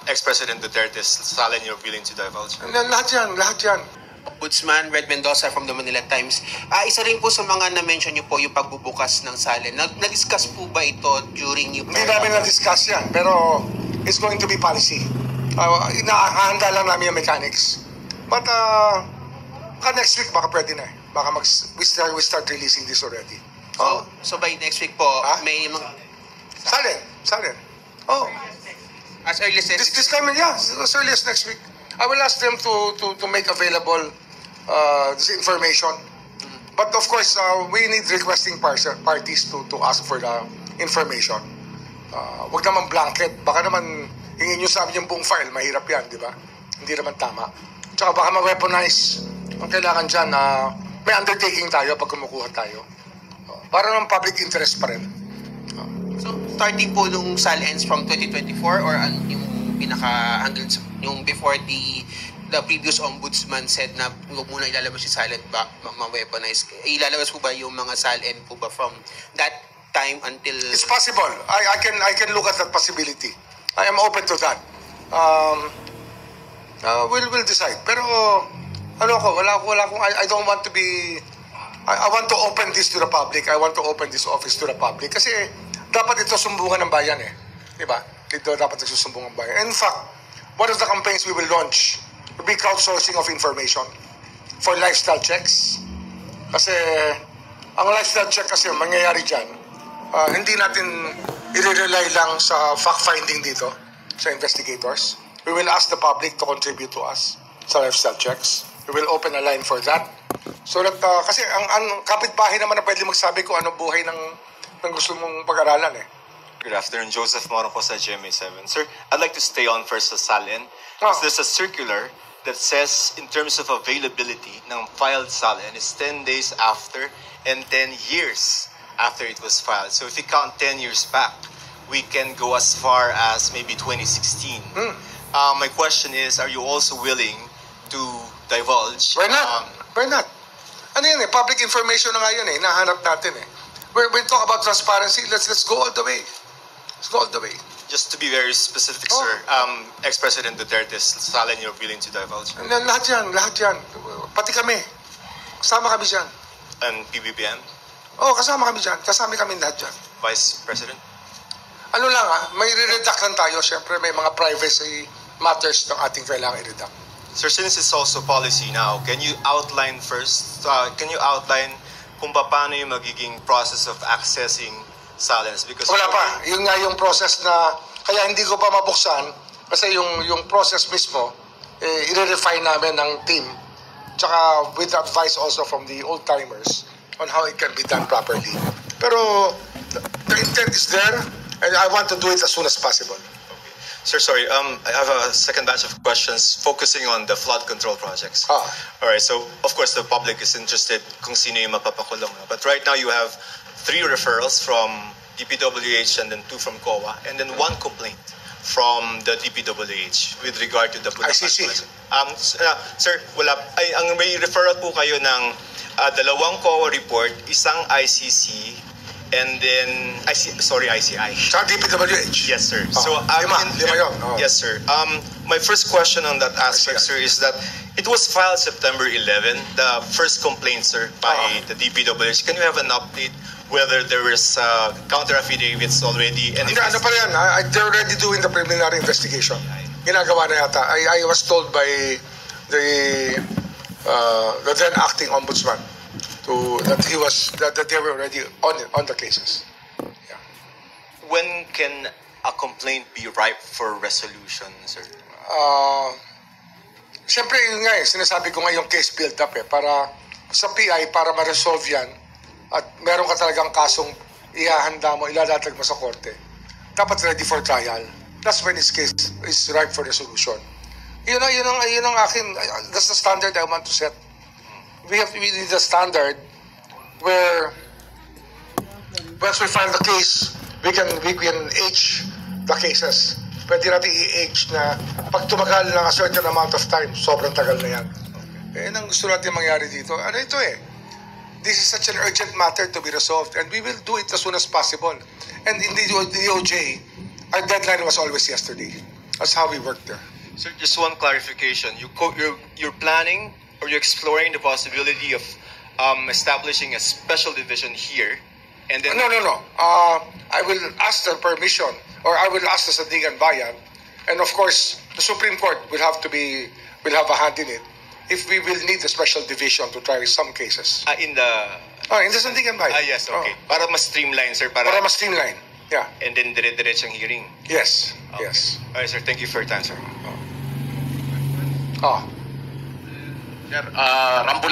ex-President Duterte's salin you're willing to divulge? Lahat yan. Ombudsman Red Mendoza from the Manila Times. Isa rin po sa mga na-mention niyo po yung pagbubukas ng salin. Na-discuss po ba ito during yung... Hindi namin na-discuss yan, pero it's going to be policy. Inahanda lang namin yung mechanics. But next week baka pwede na eh. Baka we start releasing this already. So by next week po, may mga... Salin. Oh. As early as This coming, as early as next week. I will ask them to make available this information. But of course, we need requesting parties to ask for the information. Wag naman blanket. Baka naman hingin nyo sa amin yung buong file. Mahirap yan, di ba? Hindi naman tama. Tsaka baka ma-weaponize. Ang kailangan dyan, may undertaking tayo pag kumukuha tayo. Para ng public interest pa rin. So, starting po nung SAL ends from 2024 or yung pinaka hanggang yung before the previous ombudsman said na huwag muna ilalabas yung silent back, ma-weaponize. Ilalabas po ba yung mga SAL-N po ba from that time until... It's possible. I can look at that possibility. I am open to that. We'll decide. Pero wala akong I don't want to be... I want to open this to the public. I want to open this office to the public. Kasi dapat ito sumbungan ng bayan eh. Diba? Ito dapat nagsusumbungan ng bayan. In fact, one of the campaigns we will launch will be crowdsourcing of information for lifestyle checks. Kasi ang lifestyle check kasi mangyayari dyan, hindi natin i-rely lang sa fact-finding dito, sa investigators. We will ask the public to contribute to us sa lifestyle checks. We will open a line for that. So that, kasi ang kapitbahay naman na pwede magsabi kung ano buhay ng gusto mong pag-aralan eh. Good afternoon, Joseph Moro po sa GMA7. Sir, I'd like to stay on first sa salin. Because there's a circular that says in terms of availability ng filed salin is 10 days after and 10 years after it was filed. So if you count 10 years back, we can go as far as maybe 2016. My question is, are you also willing to divulge? Why not? Why not? Ano yun eh, public information na nga yun eh, nahanap natin eh. When talk about transparency, let's go all the way. Let's go all the way. Just to be very specific, sir, ex-President Duterte's salin you're willing to divulge? Lahat yan. Pati kami. Kasama kami dyan. And PBBM? Kasama kami dyan. Kasama kami lahat dyan. Vice President? Ano lang may re-redact lang tayo. Siyempre may mga privacy matters ng ating kailangan i-redact. Sir, since it's also policy now, can you outline first, kung paano yung magiging process of accessing salins? Because wala pa. Yun nga yung process na, kaya hindi ko pa mabuksan, kasi yung process mismo, i-refine namin ng team, tsaka with advice also from the old-timers on how it can be done properly. Pero the intent is there, and I want to do it as soon as possible. Sir, sorry, I have a second batch of questions focusing on the flood control projects. All right, so of course the public is interested kung sino yung mapapakulong. But right now you have 3 referrals from DPWH and then 2 from COA and then 1 complaint from the DPWH with regard to the ICC. Sir, ang may referral po kayo ng 2 COA report, isang ICC, and then ICI. Sa DPWH? Yes, sir. Lima yun. Yes, sir. My first question on that aspect, sir, is that it was filed September 11, the first complaint, sir, by the DPWH. Can you have an update whether there is counter affidavits already? And ano pa yan? They're already doing the preliminary investigation. Ginagawa na yata. I was told by the then acting ombudsman that they were already on the cases. Yeah. When can a complaint be ripe for resolution, sir? Siyempre yun nga sinasabi ko nga yung case build up para sa PI para ma-resolve yan at meron ka talagang kasong ihahanda mo, ilalatag mo sa korte. Dapat ready for trial. That's when this case is ripe for resolution. Yun ang akin, that's the standard I want to set. We need a standard where once we file the case, we can age the cases. Pwede natin i-age na pag tumagal ng a certain amount of time, sobrang tagal na yan. Ang gusto natin mangyari dito, this is such an urgent matter to be resolved and we will do it as soon as possible. And in the DOJ, our deadline was always yesterday. That's how we work there. Sir, just one clarification. You're planning or you're exploring the possibility of establishing a special division here, and then No. I will ask the permission, or I will ask the Sandigan Bayan, and of course, the Supreme Court will have a hand in it if we will need a special division to try some cases. in the In the Sandigan Bayan. yes, okay. Para mas streamline, sir, Para mas streamline. Yeah. and then dire-diretsang hearing. Yes. Okay. Yes. All right, sir. Thank you for your time, sir. Oh. Sir, Rambo